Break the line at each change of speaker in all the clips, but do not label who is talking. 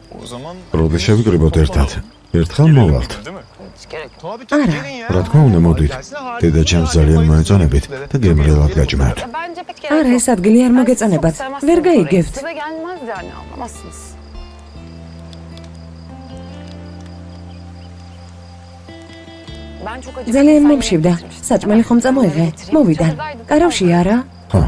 როდის შევიკრიბოთ ერთად? ერთხელ მოვალთ.
არა.
რა თქმა უნდა, მოდით. დედაჩემს ძალიან მოეწონებით და გემრიელად გაჭმევთ.
არა, ეს ადგილი არ მოგეწონებათ. ვერ გაიგებთ. ძალიან მომშივდა. საჭმელი ხომ წამოიღე? მოვიდან. კარავში არა?
ხო.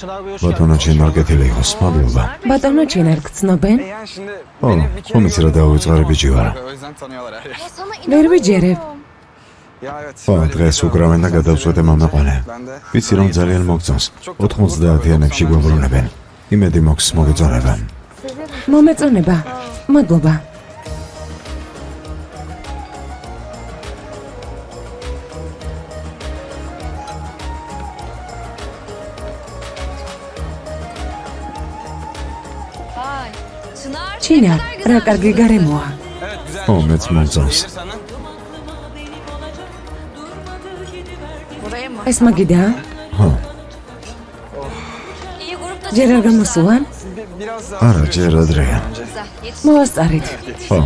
ბატონო ჩინარკეთილი იყოს, მადლობა.
ბატონო ჩინარ გწნობენ?
ო, ხომიც რა დავიწყარი ბიჭი ვარ.
ვერ ვიჯერებ.
ო, დღეს უკრავენ და გადავწყვეტე მომეყოლე. ვიცი რომ ძალიან მოგწონს. 90-იანებში გვებრუნებენ. იმედი მოქვს მოგეწონება.
მომეწონება. მადლობა. ჩინარ, რა კარგი გარემოა.
ო, მეც მომწონს.
ეს მაგიდა?
ხო.
ჯერ არ გამოსულან?
არა, ჯერ ადრეა.
მოვასწარით.
ხო.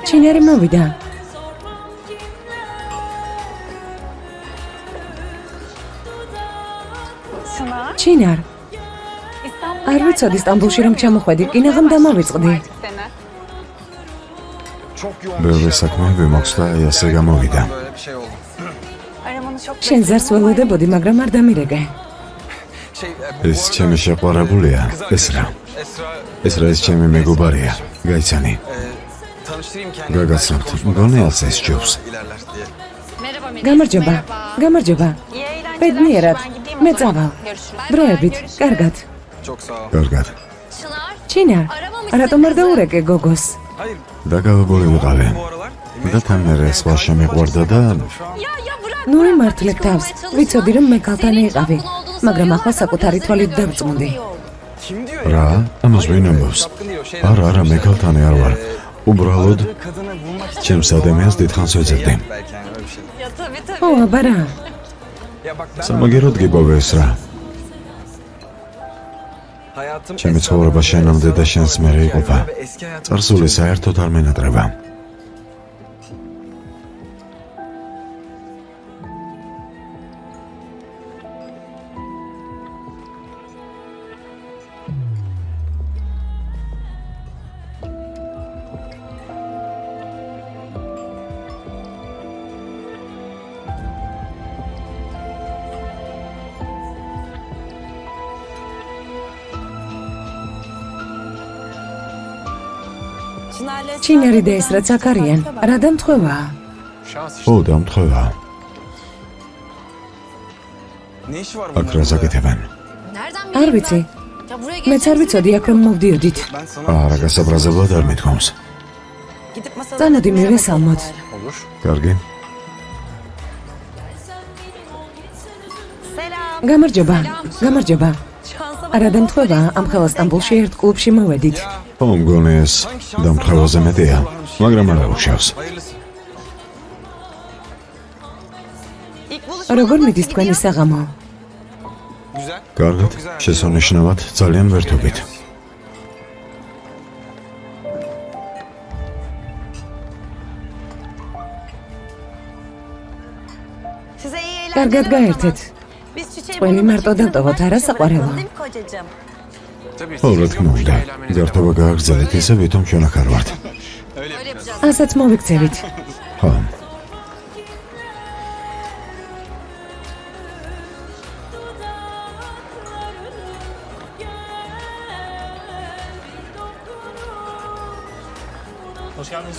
ჩინარი მოვიდა. ჩინარ. არ ვიცოდი სტამბულში რომ ჩამოხვედი, კინაღამ დამოვიწყდი.
ბევრი საქმეები მოქვს და ასე გამოვიდა.
შენ ზარს ველოდებოდი, მაგრამ არ დამირეკე.
ეს ჩემი შეყვარებულია, ეს რა. ეს ჩემი მეგობარია, გაიცანი. გაგაცნობთ, მგონი ალსეს ჯობს.
გამარჯობა, გამარჯობა. ბედნიერად, მე წავალ. დროებით, კარგად.
კარგად.
ჩინარ, რატომ არ დაურეკე გოგოს?
დაგავებული ვიყავი. და თან მერე სხვა შემიყვარდა და
ნუ იმართლე თავს, ვიცოდი რომ მე ქალთან იყავი, მაგრამ ახლა საკუთარი თვალით დავწმუნდი.
რა? ამას ვინ ამბობს? არა, მე ქალთანი არ ვარ. უბრალოდ ჩემს ადამიანს დიდხანს ვეძებდი.
ო, აბა რა?
სამაგეროდ გიგოვე ეს რა. ჩემი ცხოვრება შენამდე და შენს მერე იყოფა. წარსული საერთოდ არ მენატრება.
ჩინარი და ეს რაც აქ არიან, რა დამთხოვაა?
ო, დამთხოვაა. აქ რა ზაკეთებენ?
არ ვიცი. მეც არ ვიცოდი აქ რომ მოვდიოდით.
არა, გასაბრაზებლად არ მithkoms.
წამოდი მივესალმოთ.
კარგი.
გამარჯობა, გამარჯობა. რა დამთხოვაა, ამ ხელა სტამბულში ერთ კლუბში მოვედით.
ო, მგონი ეს დამთხოვაზე მეტია, მაგრამ არ უშავს.
როგორ მიდის თქვენი საღამო?
კარგად, შესანიშნავად, ძალიან ვერთობით.
კარგად გაერთეთ. ყველი მარტო დავტოვოთ, არა საყვარელო.
ო, რა თქმა უნდა, გართობა გააგრძელეთ ისე, ვითომ ჩვენ აქ არ ვართ.
ასაც მოვიქცევით.
ხო.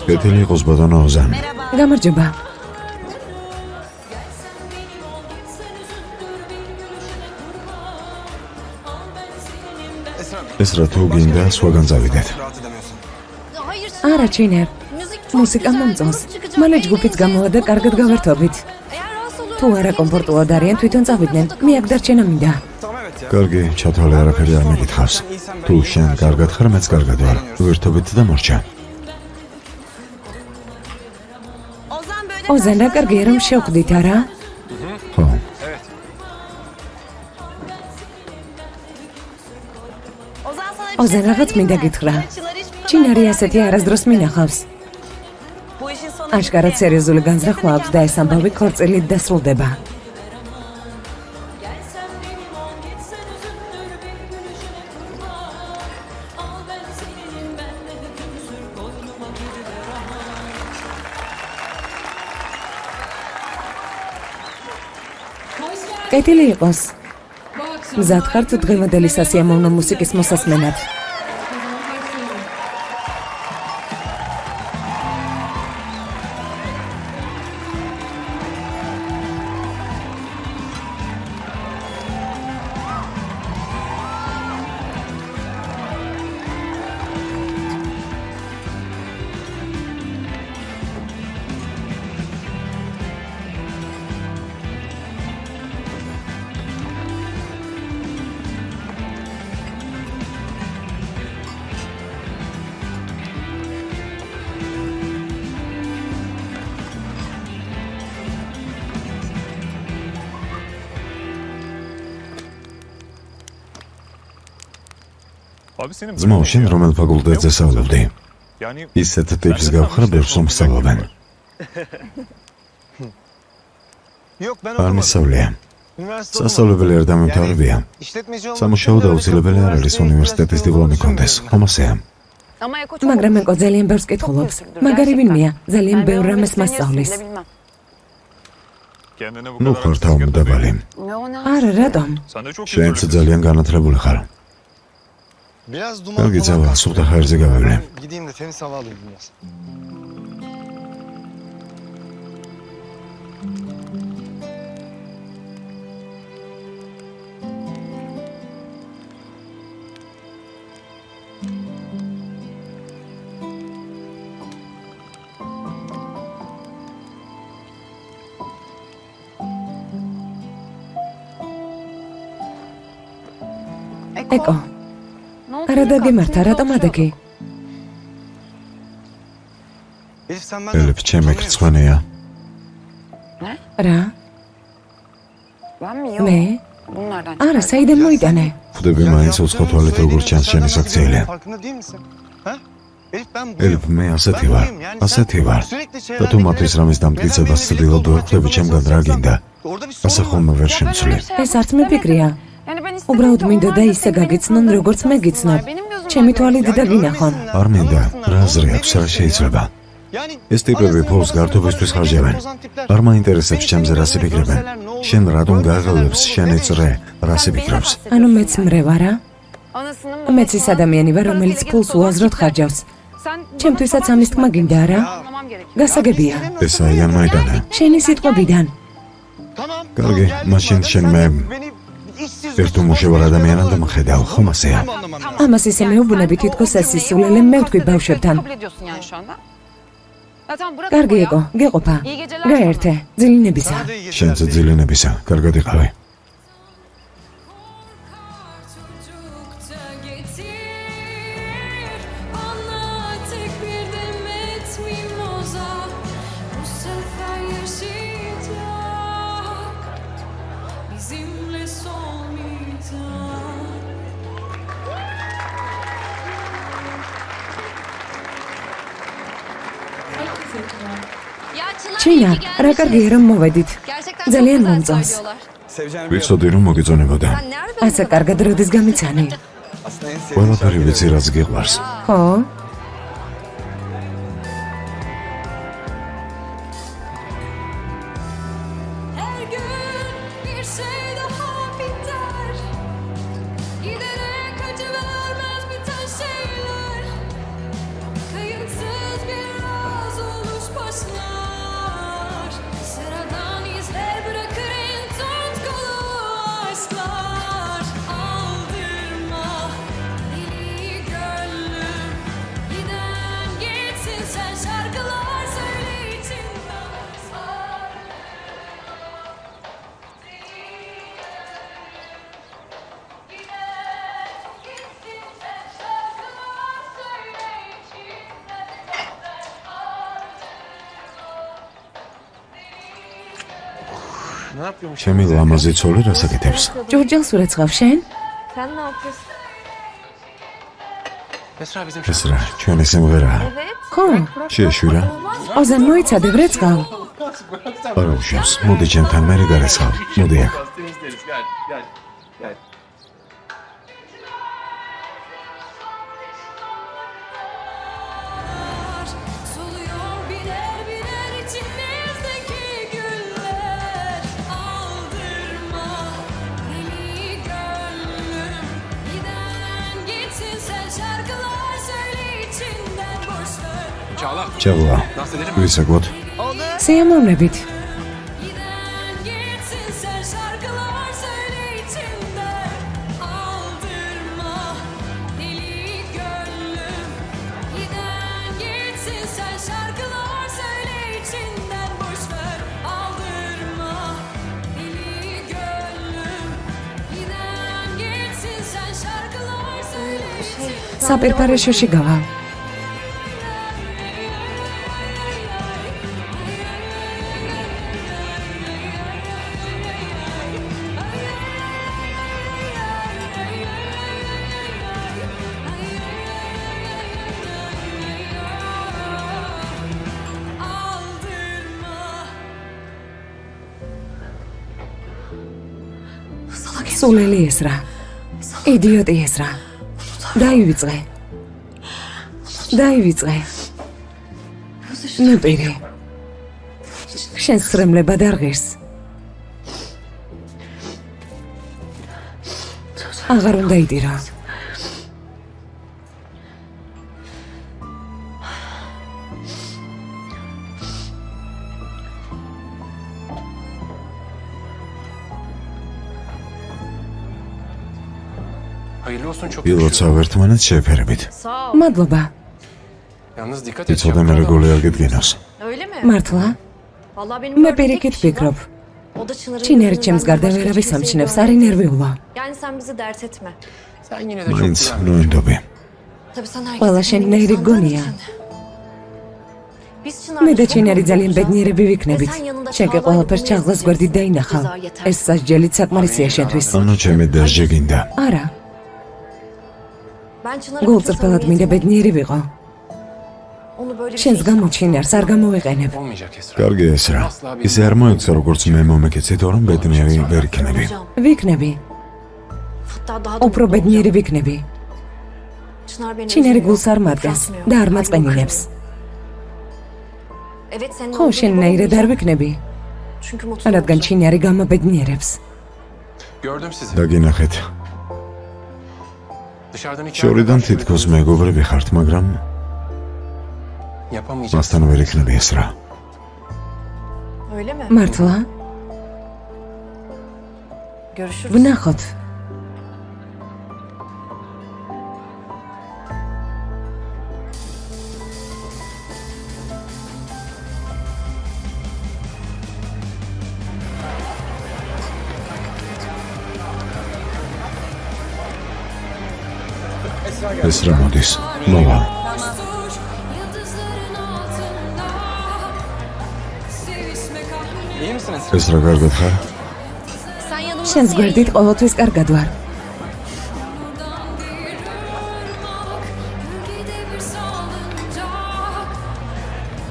კეთილი იყოს ბატონო ოზან.
გამარჯობა. ეს
რა თუ გინდა სხვაგან წავიდეთ.
არა, ჩინარ. მუსიკა მომწონს. მალე ჯგუფიც გამოვა და კარგად გავერთობით. თუ არა კომფორტულად არიან, თვითონ წავიდნენ. მე აქ დარჩენა მინდა.
კარგი, ჩათვალე არაფერი არ მეკითხავს. თუ შენ კარგად ხარ, მეც კარგად ვარ. ვერთობით და მორჩა.
ოზან რა კარგია რომ შევხვდით, არა?
ხო.
ოზან რაღაც მინდა გითხრა. ჩინარი ასეთი არასდროს მინახავს. აშკარად სერიოზული განზრახვა აქვს და ეს ამბავი ქორწილით დასრულდება. კეთილი იყოს. მზად ხართ დღევანდელი სასიამოვნო მუსიკის მოსასმენად.
ძმაო, შენ რომელ ფაკულტეტზე სწავლობდი? ისეთ ტიპს გავხარ, ბევრს რომ სწავლობენ. არ მისწავლია. სასწავლებელი არ დამემთავრებია. სამუშაო დაუცილებელი არ არის უნივერსიტეტის დიპლომი კონდეს. ხომასეა.
მაგრამ მეკო ძალიან ბევრს კითხულობს. მაგარი ვინმეა, ძალიან ბევრ რამეს მასწავლის.
ნუ ხარ თავმდაბალი.
არა, რატომ?
შენც ძალიან განათლებული ხარ. კარგი, ძავა, სუფთა ხაერზე გავევლე.
Gideyim de temiz hava alayım biraz.
ეკო. არა დაგემართა, რატომ ადექი?
Elif sen benden...
ელიფ, ჩემი ხრცხვენია.
რა? მე? არა, საიდან მოიტანე?
ხვდები მაინც უცხო თვალით როგორ ჩანს შენი საქციელი.
Farkında değil misin? Ha? Elif ben
ელიფ, მე ასეთი ვარ. ასეთი ვარ. და თუ მათთვის რამის დამტკიცებას ცდილობ ვერ ხვდები ჩემგან რა გინდა. ასე ხოლმე ვერ შემცვლი.
ეს არც მიფიქრია. უბრალოდ მინდოდა ისე გაგიცნონ, როგორც მე გიცნობ. ჩემი თვალით დაგინახონ.
არ მინდა, რა აზრი აქვს, რა შეიძლება? ეს ტიპები ფულს გართობისთვის ხარჯავენ. არ მაინტერესებს ჩემზე რას იფიქრებენ. შენ რატომ გაღელვებს შენი წრე, რას იფიქრებს?
ანუ მეც მრევ, არა? მეც ის ადამიანი ვარ, რომელიც ფულს უაზროდ ხარჯავს. ჩემთვისაც ამის თქმა გინდა, არა? გასაგებია.
ეს აიდან მაიტანა.
შენი სიტყვებიდან.
კარგი, მაშინ შენ მე ერთ უმუშევარ ადამიანად დამხედავ, ხომ ასეა?
ამას ისე მეუბნები, თითქოს ეს სისულელე მე ვთქვი ბავშვებთან. კარგი იყო, გეყოფა. გაერთე, ძილინებისა.
შენც ძილინებისა, კარგად იყავი.
ჩინა, რა კარგია რომ მოვედით. ძალიან მომწონს.
ვიცოდი რომ მოგეწონებოდა.
ასე კარგად როდის გამიცანი?
ყველაფერი ვიცი რაც გიყვარს.
ხო?
ჩემი ლამაზი ცოლი რას აკეთებს?
ჭურჭელს ურეცხავ შენ?
Sen ne yapıyorsun?
ეს რა, ჩვენი სიმღერაა.
ხო,
შეეშვირა?
ოზან მოიცადე ვრეცხავ.
არა უშავს, მოდი ჩემთან მე გარეცხავ. მოდი აქ.
Soluyor birer birer içimizdeki güller. Aldırma deli gönlüm. Giden gitsin sen şarkılar söyle içinden boş ver.
Çağla, ვისაგოთ?
სიამოვნებით.
Giden gitsin sen şarkılar söyle içinden. Aldırma deli gönlüm. Giden gitsin sen şarkılar söyle içinden boş ver. Aldırma deli gönlüm. Giden gitsin sen şarkılar söyle içinden.
საპირფარეშოში გავალ. სულელი ეს რა. იდიოტი ეს რა. დაივიწყე. დაივიწყე. ნუ პირი. შენ სრემლება და ღირს. აღარ უნდა იტირო.
ილოცა ერთმანეთს შეეფერებით.
Sağ ol.
მადლობა.
იცოდე მე როგორ არ გედგინოს.
Öyle mi?
მართლა?
Vallahi benim
მე
gördüğüm tek
პირიქით
bir şey var.
ვფიქრობ.
O da Çınar'ın
ჩინერი
yüzünden
ჩემს გარდა
başka
ვერავის
kimseyi
ამჩნევს,
görmedim.
არის ნერვიულობა.
Yani sen bizi dert etme.
მაინც ნოინდობი.
Tabii sen
ყველა
herkesin
შენ
kendini
ნეირი
sandığın
გონია.
için. Biz
მე და
Çınar'la çok
ჩინერი
mutlu
ძალიან
olacağız.
ბედნიერები ვიქნებით.
Ve sen yanında
შენ კი
Çağla'yla
ყველაფერს
bunu
ჩაღლას
izleyeceksin.
გვერდით დაინახავ.
Ceza yeter.
ეს სასჯელით საკმარისია შენთვის.
ანუ ჩემი დასჯა გინდა.
არა,
Ben Çınar'ı
გულწრფელად მინდა ბედნიერი ვიყო.
Onu böyle bir
შენს
şey
გამო ჩინარს არ გამოვიყენებ.
კარგი ეს რა. ისე არ მოექცა როგორც მე მომეკეცით, რომ ბედნიერი ვერ იქნები.
olacağım.
ვიქნები,
Hatta daha da
უფრო
mutlu
ბედნიერი
olacağım.
ვიქნები.
Çınar beni
ჩინერი
üzmüyor,
გულს არ მატყენს
yıpratmıyor,
და არ
kalbimi
მაწყენინებს.
kırmıyor. Evet senin
ხო,
olduğun
შენ
gibi
ნაირად არ
olmayacağım.
ვიქნები,
Çünkü mutlu
რადგან
olacağım.
ჩინარი გამობედნიერებს.
Gördüm sizi.
დაგინახეთ.
Dışarıdan iki
შორიდან თითქოს მეგობრები ხართ, მაგრამ
yapamayacağım.
მასთან ვერ იქნები ეს რა.
Öyle mi?
მართლა?
Görüşürüz.
ვნახოთ.
ეს რა მოდის? მოვალ.
Yıldızların altında sevişmek ah.
İyi misiniz?
ეს რა კარგად ხარ?
Sen yanımda
შენს გვერდით ყოველთვის კარგად ვარ.
Buradan bir ırmak, gölgede bir salıncak.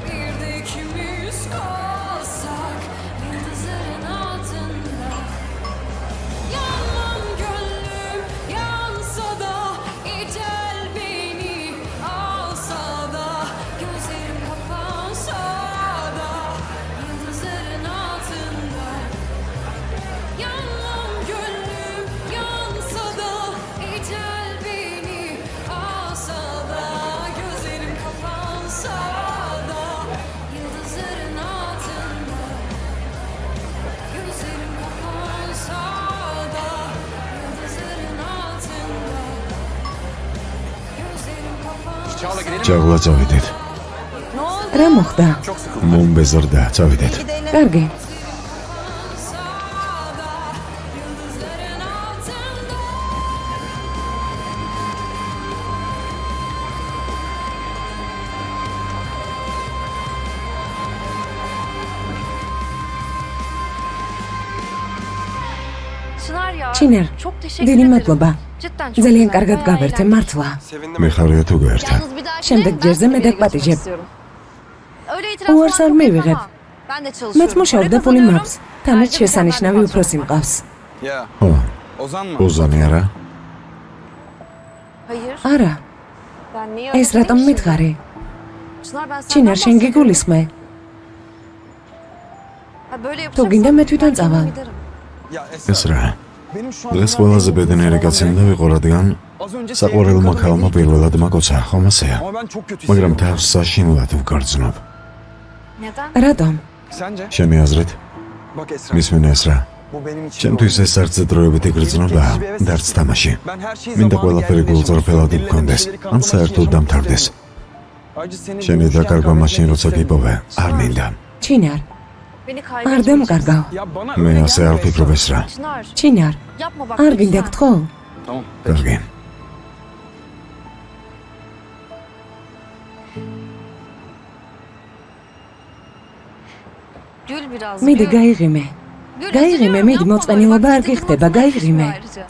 Bir de ikimiz kalsak yıldızların altında. Yanmam gönlüm yansa da ecel beni alsa da gözlerim kapansa da yıldızların altında. Yanmam gönlüm yansa da ecel beni alsa da gözlerim kapansa da yıldızların altında. Gözlerim kapansa da yıldızların altında. Gözlerim kapansa.
Çağla gidelim.
ჭაღლა წავიდეთ.
რა მოხდა?
მომბეზრდა, წავიდეთ.
კარგი.
Yıldızların altında.
ჩინარ,
Çok teşekkür
დიდი
ederim.
მადლობა.
Cidden çok
ძალიან
güzel.
კარგად
Bayağı
გავერთე,
eğlendim.
მართლა.
მე ხარია თუ გაერთე.
Yalnız bir dahakine
Şemdek
ben
cezve
seni bir
medek
yere
patlayacak.
götürmek istiyorum. Öyle itiraz
Uğur
falan
sarmayı
çok
verir.
yapamam. Ben de
მეც
çalışıyorum.
მუშაობ და
Para
პული
kazanıyorum.
მაქვს. თანაც
Ayrıca
შესანიშნავი
mükemmel bir
უფროსი
patron.
მყავს.
Ya
ხო,
Ozan mı?
ოზანი არა?
Hayır.
არა,
Ben niye öyle
ეს რატომ
dedim ki?
მითხარი?
Çınar ben senden
ჩინარ, შენ
bahsediyorum.
გიგულისხმე?
Ha, böyle
თუ
yapacaksan
გინდა მე თვითონ
ben
წავალ.
kendim giderim.
Ya
ეს რა?
benim şu an
დღეს ყველაზე ბედნიერი კაცი უნდა ვიყო, რადგან
az önce
საყვარელმა ქალმა პირველად მაკოცა, ხომასეა.
Ama ben çok kötü
მაგრამ
hissediyorum.
თავს საშინლად ვგრძნობ.
Neden?
რატომ?
Sence?
შენი აზრით,
Bak Esra.
მისმენ ეს რა?
Bu benim için.
ჩემთვის ეს არც დროებითი გრძნობა, და არც თამაში.
Ben her şeyi
მინდა
zamanı
ყველაფერი გულწრფელად მქონდეს, ან საერთოდ დამთავრდეს.
Ayrıca senin
შენი
görüşken
დაკარგვა მაშინ, როცა
kardeşlerin
გიპოვე, არ
Çınar,
მინდა.
ჩინარ,
Beni
არ
kaybetmeyeceksin.
დამკარგავ.
Ya bana
მე
öyle
ასე
gelmiyor
არ ვფიქრობ ეს რა.
Çınar
ჩინარ,
yapma bak
არ გინდა
lütfen.
გთხოვ?
Tamam.
კარგი.
Gül biraz.
მიდი
gül.
გაიღიმე.
Gül,
გაიღიმე,
üzülüyorum,
მიდი
yapma
მოწყენილობა
böyle.
არ
Bak, ciddi
გიხდება,
konuşma
გაიღიმე.
ayrıca.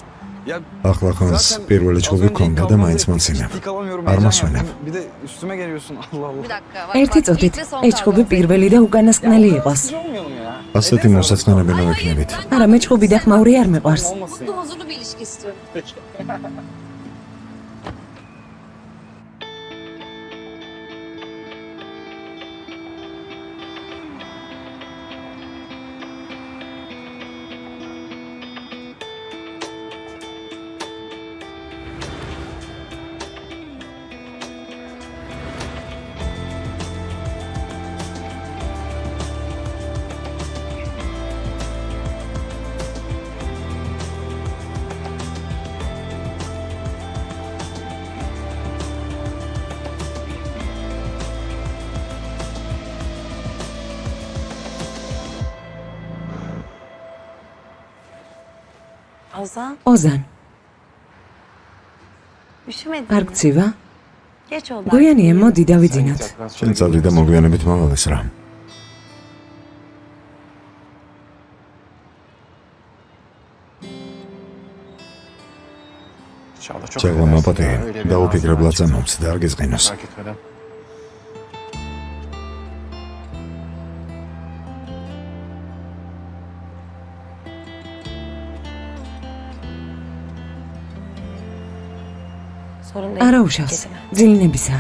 Ya
ახლა ხონს პირველი
az
ჩხუბი
önce
გქონდა და
kavgada
მაინც
hiç
მომცინებ.
ciddi kalamıyorum,
არ
heyecan
მოსვენებ.
yaptım. Bir de üstüme geliyorsun. Allah Allah.
Bir dakika. Bak,
ერთი
bak,
წუთით,
ilk ve son
ეს ჩხუბი
kavga.
პირველი და უკანასკნელი იყოს.
Siz olmayalım ya.
ასეთი მოსაწყენებელი ვექნებით.
არა, მე ჩხუბი და ხმაური არ მიყვარს.
Olmasın
Mutlu
ya.
huzurlu bir ilişki istiyorum.
Ozan,
ოზან,
üşümedin
არ
mi?
გცივა?
Geç oldu.
გვიანია, მოდი დავიძინოთ.
შენ წავდი და მოგვიანებით მოვალეს რა. Çağla mapatı, დაუფიქრებლად წამოწ და არ გეწყინოს.
Merak etmeden.
Sorun değil.
არა უშავს.
Geceme.
ძილინებისა.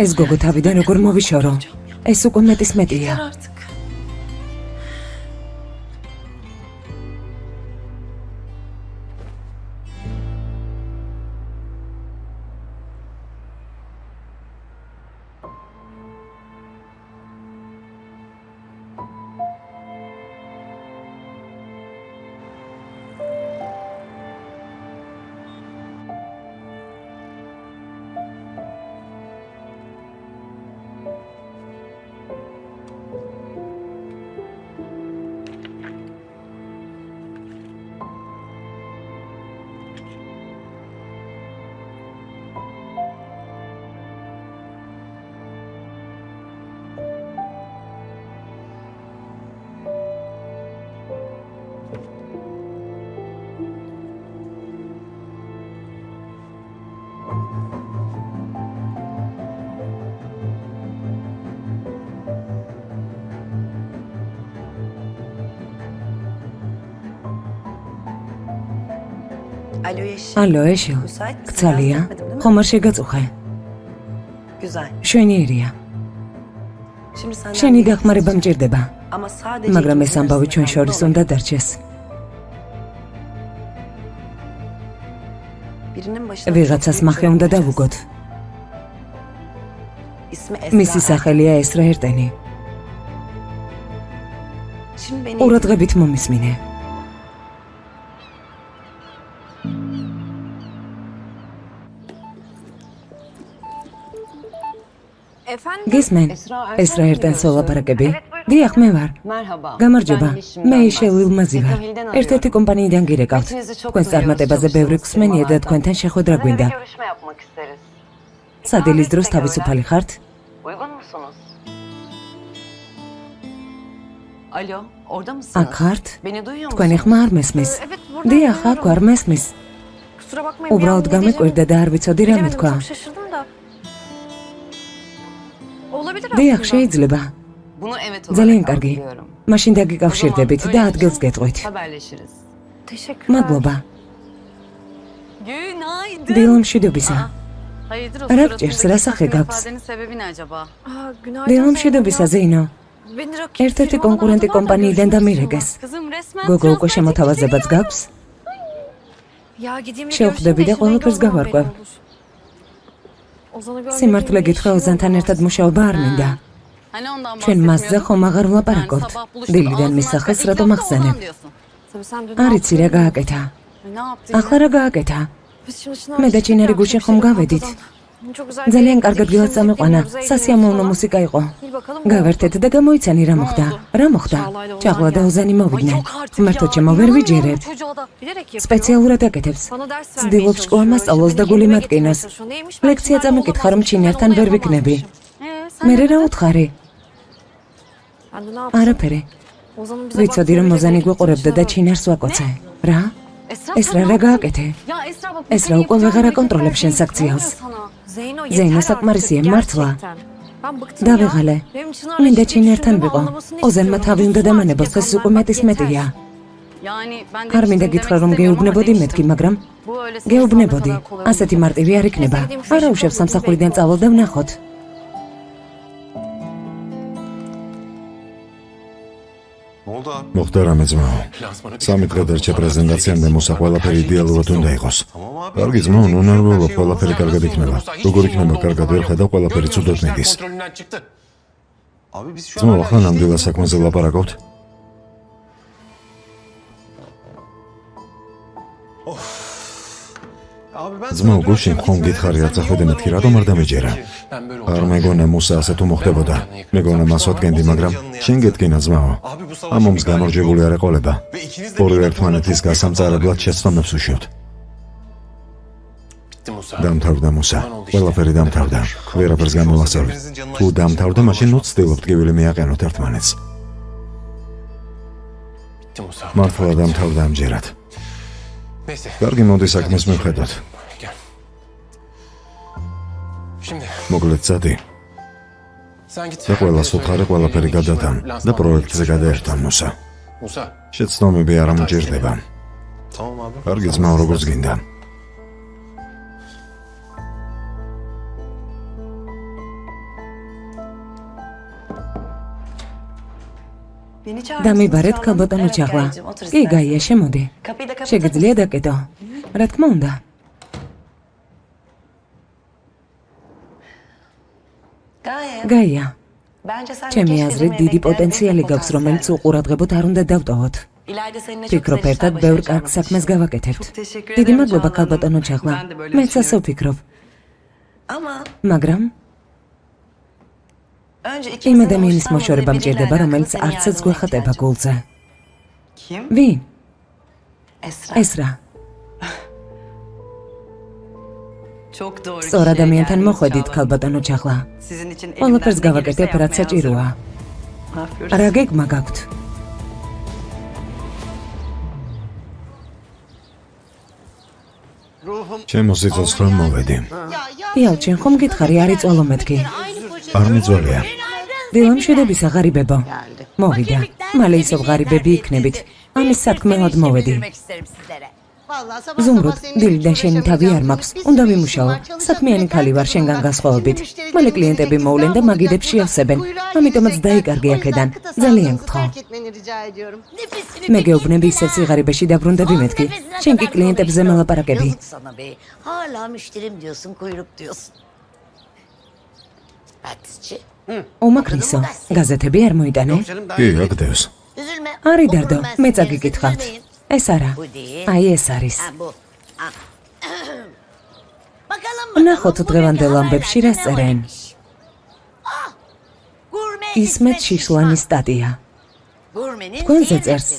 ეს გოგო თავიდან როგორ მოვიშორო? ეს უკვე მეტის მეტია.
Artık. Alo Yeşil.
ალო, ეშილ.
Müsait misin?
გცალია?
Rahatsız etmedim, değil mi?
ხომ არ შეგაწუხე?
Güzel.
შვენიერია.
Şimdi senden
შენი
bir
დახმარება
isteğim.
მჭირდება.
Ama sadece
მაგრამ ეს
ikimizin
ამბავი ჩვენ
arasında
შორის
kalmalı.
უნდა დარჩეს.
Birinin başına
ვიღაცას
çok büyük
მახე
sorun
უნდა
açacağız.
დავუგოთ.
İsmi Esra.
მისი სახელია ესრა ერტენი.
Şimdi beni
ყურადღებით მომისმინე.
Efendim?
გისმენ? ესრა ერტენს ოლაპარაკები? დიახ, მე ვარ. გამარჯობა. მე იშელ ილმაზი ვარ. ერთ-ერთი კომპანიიდან გირეკავთ. თქვენს წარმატებაზე ბევრი გვსმენია და თქვენთან შეხვედრა გვინდა. სადილის დროს თავისუფალი ხართ?
musunuz? Alo, orada mısınız?
აქ ხართ?
Beni duyuyor
თქვენი
musunuz?
ხმა არ მესმის.
Evet burada.
დიახ, აქ ვარ მესმის.
Kusura bakmayın.
უბრალოდ გამეკვირდა და არ ვიცოდი რა
Bilemedim,
მეთქვა.
çok şaşırdım da. Olabilir
დიახ,
aslında.
შეიძლება.
Bunu evet
ძალიან
olarak
კარგი.
algılıyorum.
მაშინ დაგიკავშირდებით და ადგილს გეტყვით.
Haberleşiriz.
Teşekkürler.
მადლობა.
Günaydın.
დილა მშვიდობისა.
Hayırdır o
Arak
suratındaki
içerisi, rasa
şaşkın
gaps.
ifadenin sebebi ne acaba?
Aa, günaydın.
დილა
Zeynep
მშვიდობისა,
ya.
ზეინო.
Beni rakip
ერთ-ერთი
firmalar
კონკურენტი
aradılar da
კომპანიიდან
görüşmek
დამირეკეს.
Kızım resmen
გოგო უკვე
transfer
შემოთავაზებაც გაქვს?
istiyorlar. Ya gideyim de
შევხვდები და
görüşeyim de
ყველაფერს
işin rengi
გავარკვევ.
olmadan olur. Ozan'ı görmediğim
სიმართლე
bir
გითხრა
işim
ოზანთან
olmaz.
ერთად მუშაობა არ მინდა.
Hani ondan
ჩვენ მასზე
bahsetmiyordun?
ხომ აღარ
Yani
ვლაპარაკობთ.
sabah buluştuk,
დილიდან
ağzını
მის
açtık,
სახელს
ilk
რატომ
hafta
ახსენებ?
Ozan diyorsun.
Tabii sen dün
არ იცი რა გააკეთა.
Ne yaptın
ახლა რა გააკეთა?
Biz şimdi
მე და ჩინარი გუში ხომ გავედით. ძალიან კარგად დილას წამიყვანა. სასიამოვნო მუსიკა იყო. გავერთეთ და გამოიცანი რა მოხდა. რა მოხდა? ჭაღლა და ოზანი მოვიდნენ. ღმერთო ჩემო ვერ ვიჯერებთ. სპეციალურად აკეთებს. ცდილობს შკოლა მასწავლოს და გული მატკინოს. ლექცია წამიკითხა რომ ჩინართან ვერ ვიქნები. მე რა უთხარი? არაფერი. ვიცოდი რომ ოზანი გვიყურებდა და ჩინარს ვაკოცე. რა? ეს რა გააკეთე?
Ya Esra bak.
ეს რა უკვე ვეღარ აკონტროლებ შენს აქციელს.
Zeyno
საკმარისია, მართლა.
მართლა.
დავიღალე. მინდა ჩინართან ვიყო. ოზანმა თავი უნდა დამანებოს, ეს უკვე მეტის მეტია.
Yani ben de
არ მინდა
demek
გითხრა რომ
istemiyorum ama
გეუბნებოდი
demiştim.
მეთქი, მაგრამ
Bu öyle seni
გეუბნებოდი.
salmak kadar kolay
ასეთი მარტივი არ იქნება. არა უშევ სამსახურიდან წავალ და ვნახოთ.
მოხდა რამე ძმაო. სამი დღე დარჩა პრეზენტაციამდე მოსა ყველაფერი იდეალურად უნდა იყოს. კარგი ძმაო, ნუნარველო ყველაფერი კარგად იქნება. როგორ იქნება კარგად ვერ ხედავ ყველაფერი ცუდად მიდის.
Abi biz şu
ძმაო, ახლა ნამდვილად საქმეზე ლაპარაკობთ?
Abi ben
ძმაო, გუშინ ხომ გითხარი არ წახვედი მეთქი, რატომ არ დამეჯერა? არ მეგონა მუსა ასე თუ მოხდებოდა. მეგონა მას ვადგენდი, მაგრამ შენ გეტკინა ძმაო. ამ ომს გამარჯვებული არ ეყოლება. ორივე ერთმანეთის გასამწარებლად შეცდომებს უშევთ. დამთავრდა მუსა. ყველაფერი დამთავრდა. ვერაფერს გამოვასწავლეთ. თუ დამთავრდა, მაშინ ვცდილობთ კივილი მიაყენოთ ერთმანეთს. მართლა დამთავრდა ამჯერად. კარგი, მოდი საქმეს მივხედოთ. მოკლედ წადი. და ყველას უთხარი ყველაფერი გადათან და პროექტზე გადაერთან მუსა. შეცდომები არ ამჭირდება.
Tamam abi.
კარგი ძმაო, როგორც გინდა.
დამიბარეთ ქალბატონო ჭაღლა. კი, გაია, შემოდი. შეგიძლია დაკეტო. რა თქმა უნდა. გაია, ჩემი აზრით დიდი პოტენციალი გაქვს, რომელიც უყურადღებოდ არ უნდა დავტოვოთ. ფიქრობ ერთად ბევრ კარგ საქმეს გავაკეთებთ. დიდი მადლობა ქალბატონო ჭაღლა. მეც ასე ვფიქრობ. მაგრამ იმ ადამიანის მოშორება მჭირდება, რომელიც არცაც გვეხატება გულზე. ვინ? ესრა. სწორ ადამიანთან მოხვედით, ქალბატონო ჭაღლა. ყველაფერს გავაკეთებ, რაც საჭიროა. რა გეგმა გაქვთ?
ჩემო სიცოცხლე ხომ მოვედი.
იალჩენ, ხომ გითხარი არ იწვალო მეთქი?
არ მიძვალია.
დილა მშვიდობისა, ღარიბებო. მოვიდა. მალე ისევ ღარიბები იქნებით. ამის სათქმელად მოვედი. ზუმრუდ, დილიდან შენი თავი არ მაქვს. უნდა ვიმუშაო. საქმიანი ქალი ვარ შენგან განსხვავებით. მალე კლიენტები მოვლენ და მაგიდებს შეავსებენ. ამიტომაც დაიკარგი აქედან. ძალიან გთხოვ. მე გეუბნები ისევ სიღარიბეში დაბრუნდები მეთქი. შენ კი კლიენტებზე მელაპარაკები.
Hala müşterim diyorsun, kuyruk diyorsun. Artistçi.
უმაქრისო, გაზეთები არ მოიტანე?
კი, აკდევს.
Üzülme.
არი დარდო, მე წაგიკითხავთ. ეს არა. აი ეს არის.
Bu. Bakalım
ნახოთ დღევანდელ ამბებში რას წერენ. ისმეთ შიშვანის სტატია.
Gurmenin
თქვენზე წერს.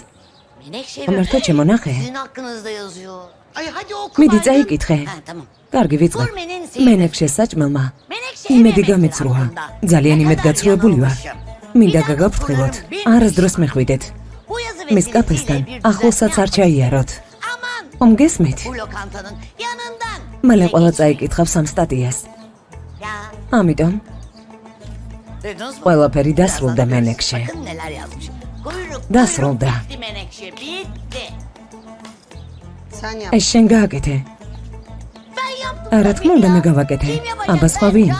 Menekşe
ღმერთო ჩემო ნახე.
sizin hakkınızda yazıyor. Ay hadi oku.
მიდი
madem.
წაიკითხე.
Ha tamam.
კარგი ვიწყებ.
Gurmenin seyri.
მენექშე საჭმელმა.
Menekşe
იმედი გამეცრუა. ძალიან იმედგაცრუებული ვარ. მინდა გაგაფრთხილოთ. არასდროს მეხვიდეთ. მის კაფესთან ახლოსაც არ ჩაიაროთ. ხომ გესმით?
Bu lokantanın yanından.
მალე ყველა წაიკითხავს ამ სტატიას. ამიტომ
Duydunuz mu?
ყველაფერი დასრულდა მენექში.
Bakın neler yazmış. Kuyruk.
დასრულდა.
Bitti Menekşe. Bitti.
ეს შენ გააკეთე.
Ben yaptım.
რა თქმა უნდა მე გავაკეთე. აბა სხვა ვინ?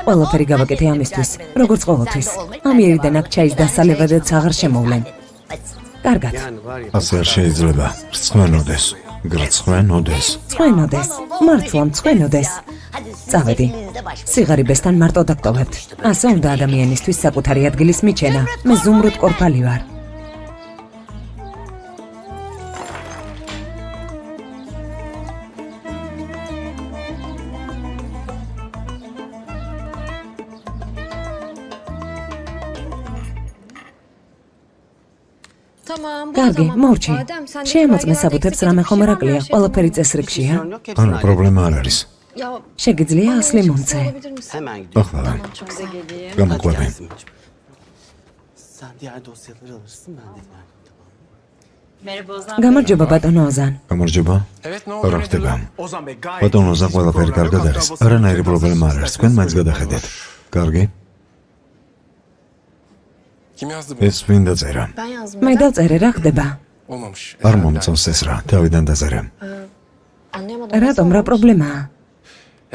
ყველაფერი გავაკეთე ამისთვის, როგორც ყოველთვის. ამიერიდან აქ ჩაის დასალევადაც აღარ შემოვლენ. კარგად.
ასე არ შეიძლება. რცხვენოდეს. გრცხვენოდეს.
წვენოდეს. მართლა მწვენოდეს. წავედი. სიღარიბესთან მარტო დაგტოვებთ. ასე უნდა ადამიანისთვის საკუთარი ადგილის მიჩენა. მე ზუმრუდ კორფალი ვარ. კარგი, მორჩი. შეემოწმე საბუთებს რამე ხომ არ აკლია. ყველაფერი წესრიგშია.
არა, პრობლემა არ არის.
შეგიძლია ასლი მომცე.
Hemen gidiyorum.
ახლა გამოყვები.
Sen diğer dosyaları alırsın ben de diğer.
გამარჯობა ბატონო ოზან.
გამარჯობა.
Evet ne
რა
oldu?
ხდება?
Ozan Bey gayet.
ბატონო ოზან ყველაფერი კარგად არის. არანაირი პრობლემა არ არის. თქვენ მაინც გადახედეთ. კარგი?
Kim yazdı bu?
ეს ვინ დაწერა?
მე დავწერე რა ხდება?
Olmamış.
არ მომწონს ეს რა. თავიდან დაწერე.
რატომ რა პრობლემაა?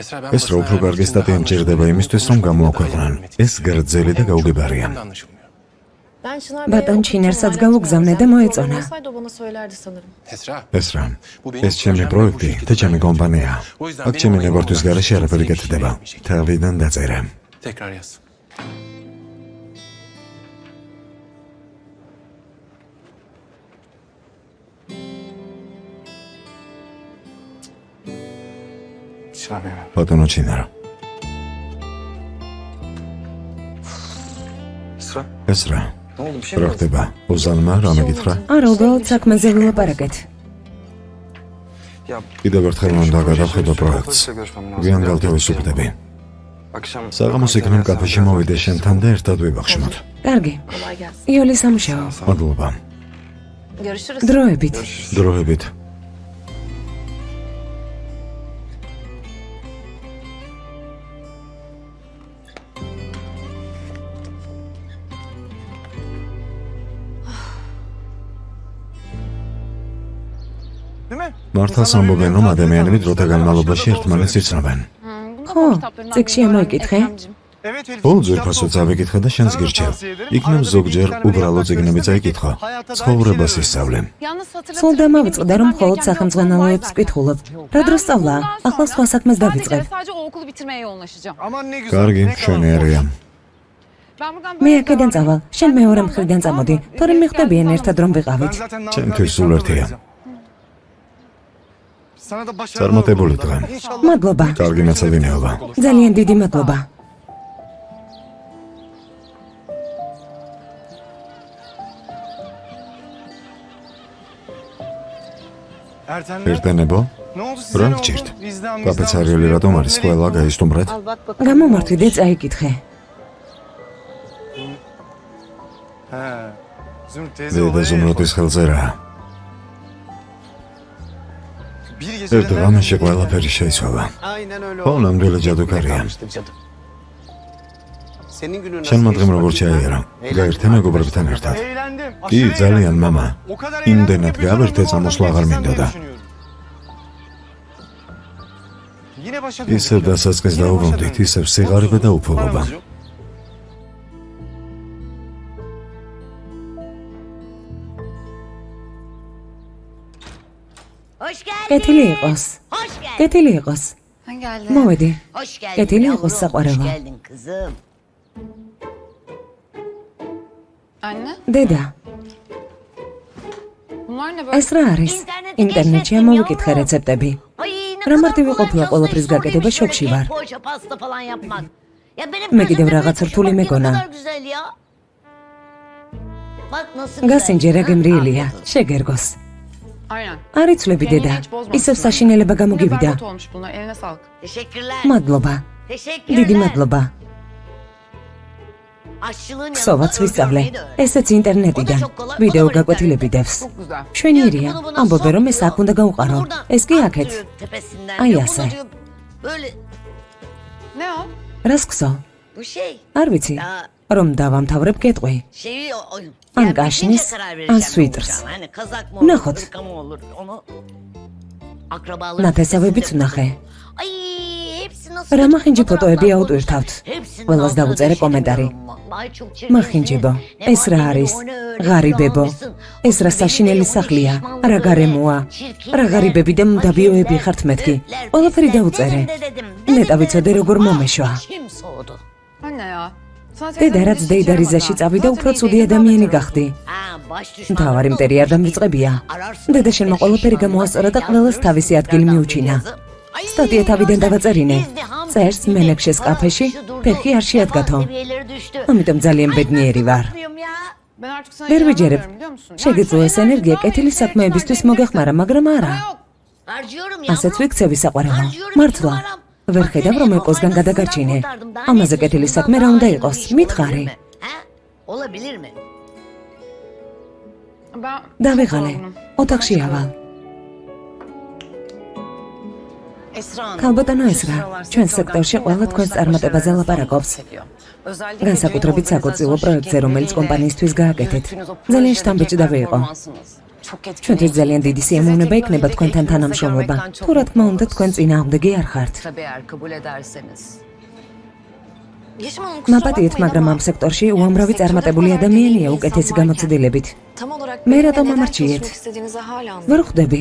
Esra ben
ეს რა უფრო კარგი სტატია მჭირდება იმისთვის, რომ გამოაქვეყნან. ეს გრძელი და გაუგებარია.
ბატონ ჩინერსაც გაუგზავნე და მოეწონა.
Esra.
ეს რა. ეს ჩემი პროექტი და ჩემი კომპანია. აქ ჩემი ნებართვის გარეშე არაფერი გეთდება. თავიდან დაწერე.
Tekrar yaz.
ბატონო ჩინარო. ეს რა. რა ხდება? ოზანმა რამე გითხრა?
არა, უბრალოდ საქმეზე ვილაპარაკეთ.
კიდევ ერთხელ უნდა გადავხედო პროექტს. ვიან გავთავისუფლდები. საღამოს იქნებ კაფეში მოვიდე შენთან და ერთად ვიბახშმოთ.
კარგი. იოლი სამუშაო.
მადლობა.
დროებით.
დროებით. მართალს ამბობენ, რომ ადამიანები დროთა განმავლობაში ერთმანეთს იცნობენ.
ხო, წიგნში ამოიკითხე.
ო, ძვირფასო წავიკითხე და შენს გირჩევ. იქნებ ზოგჯერ უბრალო წიგნები წაიკითხო. ცხოვრებას ისწავლე.
სულ დამავიწყდა, რომ მხოლოდ სახელმძღვანელოებს ვკითხულობ. რა დროს სწავლა? ახლა სხვა საქმეს დავიწყებ.
Sadece o okulu bitirmeye yoğunlaşacağım.
კარგი, მშვენიერია.
მე აქედან წავალ. შენ მეორე მხრიდან წამოდი. თორემ მიხვდებიან ერთად რომ ვიყავით.
ჩემთვის სულ ერთია. წარმატებული დღე.
მადლობა.
კარგი მეცადინეობა.
ძალიან დიდი მადლობა.
ერთენებო? რა გჭირთ? კაფეცარიელი რატომ არის? ყველა გაისტუმრეთ?
გამომართვიდე წაიკითხე.
დედა ზუმრუდის ხელზე რა. ერთ ღამეში ყველაფერი შეიცვალა.
Aynen öyle
ხო, ნამდვილი ჯადოქარია.
Senin günün
შენმა დღემ როგორ ჩაიარა? გაერთე მეგობრებთან ერთად. კი, ძალიან მამა. იმდენად გავერთე, წამოსვლა აღარ მინდოდა. ისევ დასაწყის დაუბრუნდით, ისევ სიღარიბე და უფლობა.
Hoş geldin.
კეთილი იყოს.
Hoş geldin.
კეთილი იყოს.
Ben geldim.
მოვედი.
Hoş geldin.
კეთილი
yavrum.
იყოს საყვარელო.
Hoş geldin kızım.
Anne,
დედა,
bunlar ne böyle?
ეს რა არის? ინტერნეტში ამოვიკითხე რეცეპტები.
Ay, ne
Რა
kadar
მარტივი
kolay
ყოფილა
yazmayı
ყველაფრის გაკეთება,
söylemiş
შოკში
böyle
ვარ.
poğaça, pasta falan yapmak. Ya benim
მე კიდევ
gözümde
რაღაც
büyütmüş,
რთული
bak ne
მეკონა.
kadar güzel ya. Bak nasıl güzel.
გასინჯერა
Ha?
გემრიელია,
Afiyet olsun.
შეგერგოს.
Aynen.
არ იცვლები დედა.
Kendini hiç bozmamışsın.
ისევ საშინელება
Ne
გამოგივიდა.
berbat olmuş bunlar. Eline sağlık.
Teşekkürler.
მადლობა. დიდი მადლობა. ქსოვაც ვისწავლე. ესეც ინტერნეტიდან. ვიდეო გაკვეთილები დევს. მშვენიერია. ამბობენ რომ ეს აქ უნდა გავუყარო. ეს კი აქეთ. აი ასე.
Ne o?
რას ქსო? არ ვიცი. რომ დავამთავრებ კეტყვი. ან გაშნის, ან სვიტრს. ნახოთ. ნათესავებიც ვნახე. რა მახინჯი ფოტოები აუტვირთავთ? ყველას დავუწერე კომენტარი. მახინჯებო, ეს რა არის? ღარიბებო, ეს რა საშინელი სახლია? რა გარემოა? რა ღარიბები და მდაბიოები ხართ მეთქი? ყველაფერი დავუწერე. ნეტა ვიცოდე როგორ მომეშვა.
Anne ya. Sana
დედა რაც დეიდარიზაში წავიდა უფრო ცუდი ადამიანი გახდი. მთავარი მტერი არ დამრიწყებია. დედა შენმა ყველაფერი გამოასწორა და ყველას თავისი ადგილი მიუჩინა. სტატია თავიდან დავაწერინე. წერს მენექშეს კაფეში, ფეხი არ შეადგათო. ამიტომ ძალიან ბედნიერი ვარ.
ben artık sana
ვერ
ilan
ვიჯერებ.
vermiyorum, biliyor musun?
შეგეძლო ეს ენერგია კეთილის საქმეებისთვის მოგეხმარა, მაგრამ არა. ასეც ვიქცევი საყვარელო. მართლა. ვერ ხედავ რომ ეკოსგან გადაგარჩინე. ამაზე კეთილის საქმე რა უნდა იყოს? მითხარი.
Ben
დავიღალე. ოთახში ავალ. ქალბატონო ესრა, ჩვენ სექტორში ყველა თქვენს წარმატებაზე ლაპარაკობს. განსაკუთრებით საკონსულტაციო პროექტზე, რომელიც კომპანიისთვის გააკეთეთ. ძალიან შთამბეჭდავი იყო. ჩვენთვის ძალიან დიდი სიამოვნება იქნება თქვენთან თანამშრომლობა. თუ რა თქმა უნდა თქვენ წინააღმდეგი არ ხართ. მაპატიეთ, მაგრამ ამ სექტორში უამრავი წარმატებული ადამიანია უკეთესი გამოცდილებით. მე რატომ ამარჩიეთ? ვერ ხვდები.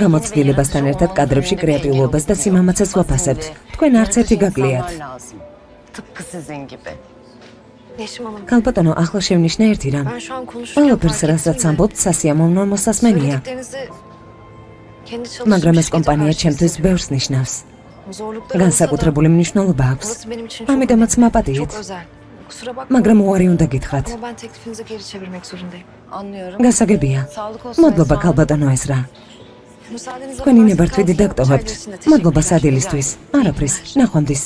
გამოცდილებასთან ერთად კადრებში კრეატიულობას და სიმამაცეს ვაფასებთ. თქვენ არც ერთი გაკლიათ. ქალბატონო, ახლა შევნიშნე ერთი რამ. ყველაფერს, რასაც ამბობთ, სასიამოვნო მოსასმენია. მაგრამ ეს კომპანია ჩემთვის ბევრს ნიშნავს. განსაკუთრებული მნიშვნელობა აქვს. ამიტომაც მაპატიეთ. მაგრამ უარი უნდა გითხრათ. გასაგებია. მადლობა ქალბატონო ესრა. თქვენი ნებართვით დაგტოვებთ. მადლობა სადილისთვის. არაფრის, ნახვამდის.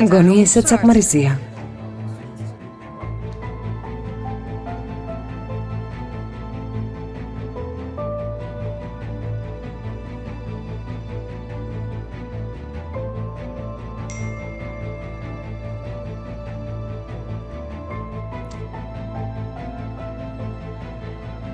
მგონი ესეც საკმარისია.